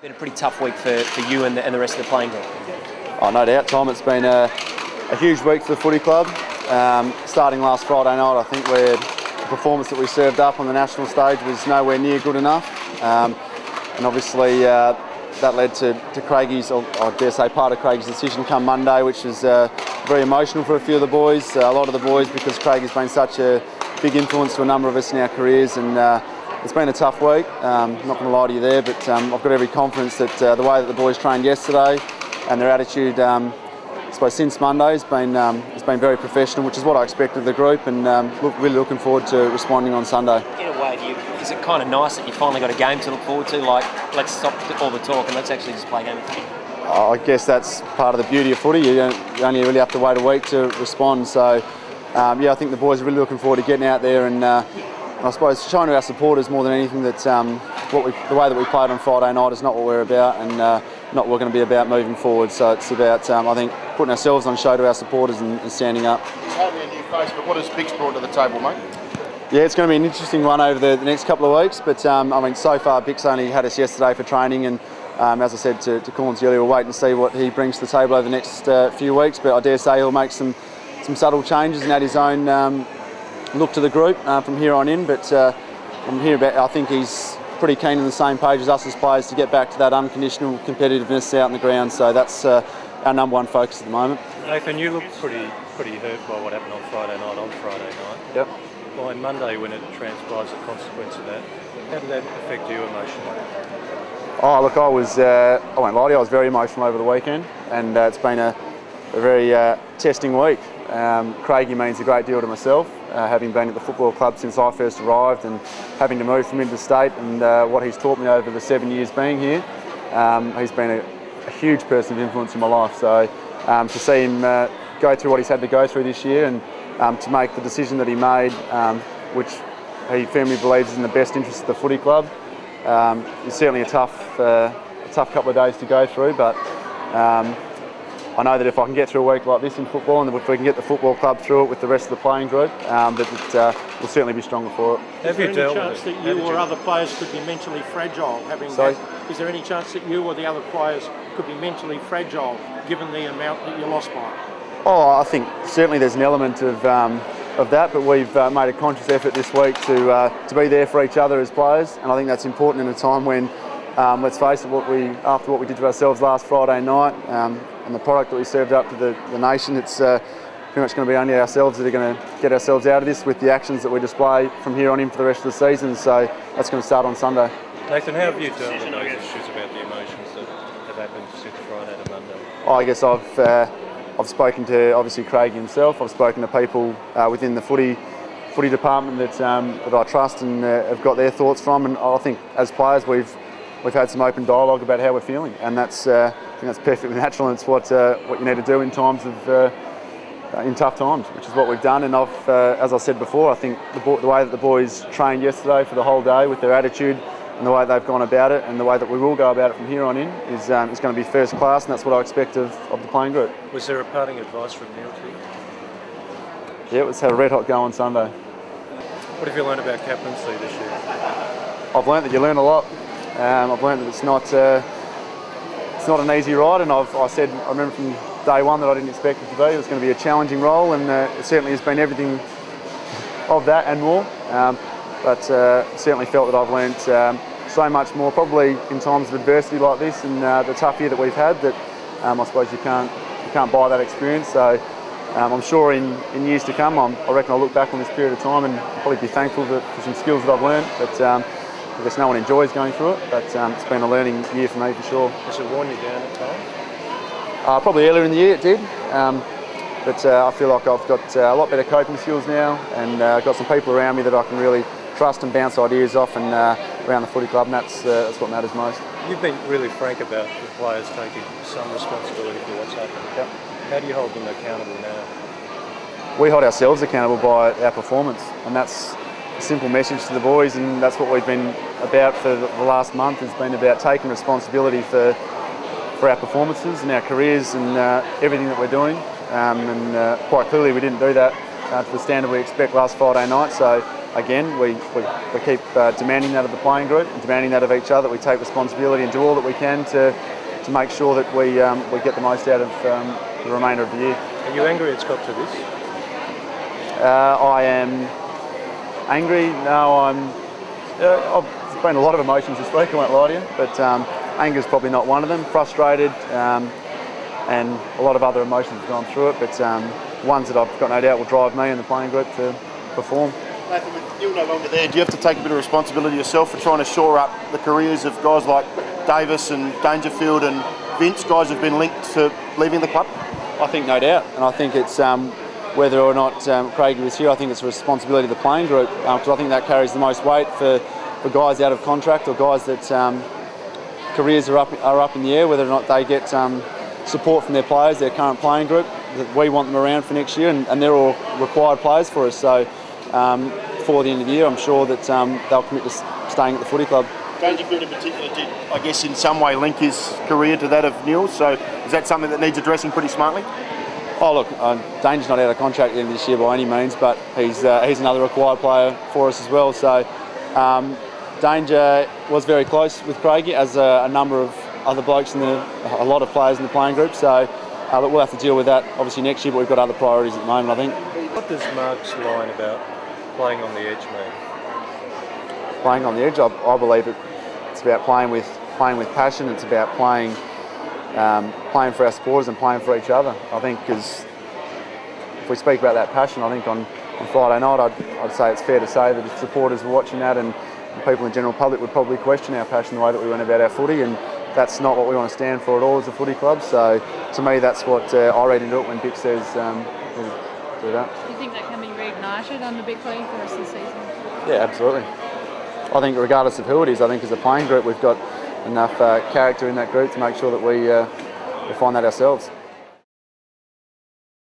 Been a pretty tough week for you and the rest of the playing group. Oh, no doubt, Tom. It's been a huge week for the footy club. Starting last Friday night, I think the performance that we served up on the national stage was nowhere near good enough. And obviously that led to Craigie's, or I dare say part of Craigie's decision come Monday, which was very emotional for a few of the boys, a lot of the boys, because Craigie's been such a big influence to a number of us in our careers, and it's been a tough week. Not going to lie to you there, but I've got every confidence that the way that the boys trained yesterday and their attitude, I suppose since Monday, it's been very professional, which is what I expected of the group, and really looking forward to responding on Sunday. In a way, is it kind of nice that you finally got a game to look forward to? Like, let's stop all the talk and let's actually just play a game of footy. I guess that's part of the beauty of footy. You only really have to wait a week to respond. So, yeah, I think the boys are really looking forward to getting out there and I suppose showing to our supporters more than anything that the way that we played on Friday night is not what we're about, and not what we're going to be about moving forward. So it's about, I think, putting ourselves on show to our supporters and standing up. It's hardly a new face, but what has Bix brought to the table, mate? Yeah, it's going to be an interesting one over the next couple of weeks, but I mean, so far Bix only had us yesterday for training, and as I said to Collins earlier, we'll wait and see what he brings to the table over the next few weeks, but I dare say he'll make some subtle changes and add his own look to the group from here on in. But from here back, I think he's pretty keen on the same page as us as players to get back to that unconditional competitiveness out in the ground, so that's our number one focus at the moment. Nathan, you looked pretty hurt by what happened on Friday night. Yep. By Monday, when it transpires the consequence of that, how did that affect you emotionally? Oh, look, I won't lie to you, I was very emotional over the weekend, and it's been a very testing week. Craigie means a great deal to myself, having been at the football club since I first arrived and having to move from interstate, and what he's taught me over the 7 years being here. He's been a huge person of influence in my life, so to see him go through what he's had to go through this year, and to make the decision that he made, which he firmly believes is in the best interest of the footy club. It's certainly a tough couple of days to go through, but I know that if I can get through a week like this in football, and if we can get the football club through it with the rest of the playing group, that we'll certainly be stronger for it. Is there any chance that you or other players could be mentally fragile? Is there any chance that you or the other players could be mentally fragile given the amount that you lost by? Oh, I think certainly there's an element of that, but we've made a conscious effort this week to be there for each other as players, and I think that's important in a time when, let's face it, after what we did to ourselves last Friday night, and the product that we served up to the nation, it's pretty much going to be only ourselves that are going to get ourselves out of this with the actions that we display from here on in for the rest of the season. So that's going to start on Sunday. Nathan, how have you dealt with those issues about the emotions that have happened since Friday to Monday? Oh, I guess I've spoken to obviously Craig himself. I've spoken to people within the footy department that I trust and have got their thoughts from. And I think as players we've had some open dialogue about how we're feeling, and I think that's perfectly natural, and it's what you need to do in times of in tough times, which is what we've done. And as I said before, I think the way that the boys trained yesterday for the whole day with their attitude and the way they've gone about it and the way that we will go about it from here on in is going to be first class, and that's what I expect of the playing group. Was there a parting advice from Neil to you? Yeah, let's have a red hot go on Sunday. What have you learned about captaincy this year? I've learned that you learn a lot. I've learned that it's not an easy ride, and I remember from day one that I didn't expect it to be. It was going to be a challenging role, and it certainly has been everything of that and more. But certainly felt that I've learnt so much more, probably in times of adversity like this and the tough year that we've had, that I suppose you can't buy that experience. So I'm sure in years to come, I reckon I'll look back on this period of time and probably be thankful for some skills that I've learnt. But I guess no one enjoys going through it, but it's been a learning year for me for sure. Has it worn you down at times? Probably earlier in the year it did, but I feel like I've got a lot better coping skills now, and got some people around me that I can really trust and bounce ideas off, and around the footy club, and that's what matters most. You've been really frank about the players taking some responsibility for what's happened. Yep. How do you hold them accountable now? We hold ourselves accountable by our performance, and that's a simple message to the boys, and that's what we've been about for the last month. Has been about taking responsibility for our performances and our careers and everything that we're doing, and quite clearly we didn't do that to the standard we expect last Friday night. So again, we keep demanding that of the playing group and demanding that of each other, that we take responsibility and do all that we can to make sure that we get the most out of the remainder of the year. Are you angry it's got to this? I am angry. No, there's been a lot of emotions this week, I won't lie to you, but anger is probably not one of them. Frustrated and a lot of other emotions have gone through it, but ones that I've got no doubt will drive me and the playing group to perform. Nathan, with Neil no longer there, do you have to take a bit of responsibility yourself for trying to shore up the careers of guys like Davis and Dangerfield and Vince, guys who've been linked to leaving the club? I think no doubt, and I think it's whether or not Craigie was here, I think it's a responsibility of the playing group, because I think that carries the most weight for guys out of contract or guys that careers are up in the air, whether or not they get support from their players, their current playing group. That we want them around for next year, and they're all required players for us. So before the end of the year, I'm sure that they'll commit to staying at the footy club. Dangerfield in particular did, I guess, in some way link his career to that of Neil's, so is that something that needs addressing pretty smartly? Oh look, Danger's not out of contract at the end of this year by any means, but he's another required player for us as well. So Danger was very close with Craigie, as a number of other blokes and a lot of players in the playing group. So we'll have to deal with that obviously next year, but we've got other priorities at the moment, I think. What does Mark's line about playing on the edge mean? Playing on the edge, I believe it's about playing with passion. It's about playing for our supporters and playing for each other. I think, because if we speak about that passion, I think on Friday night, I'd say it's fair to say that if supporters were watching that and people in the general public would probably question our passion, the way that we went about our footy, and that's not what we want to stand for at all as a footy club. So to me, that's what I read into it when Bick says we'll do that. Do you think that can be reignited under Bick Lee for the rest of the season? Yeah, absolutely. I think regardless of who it is, I think as a playing group we've got enough character in that group to make sure that we find that ourselves.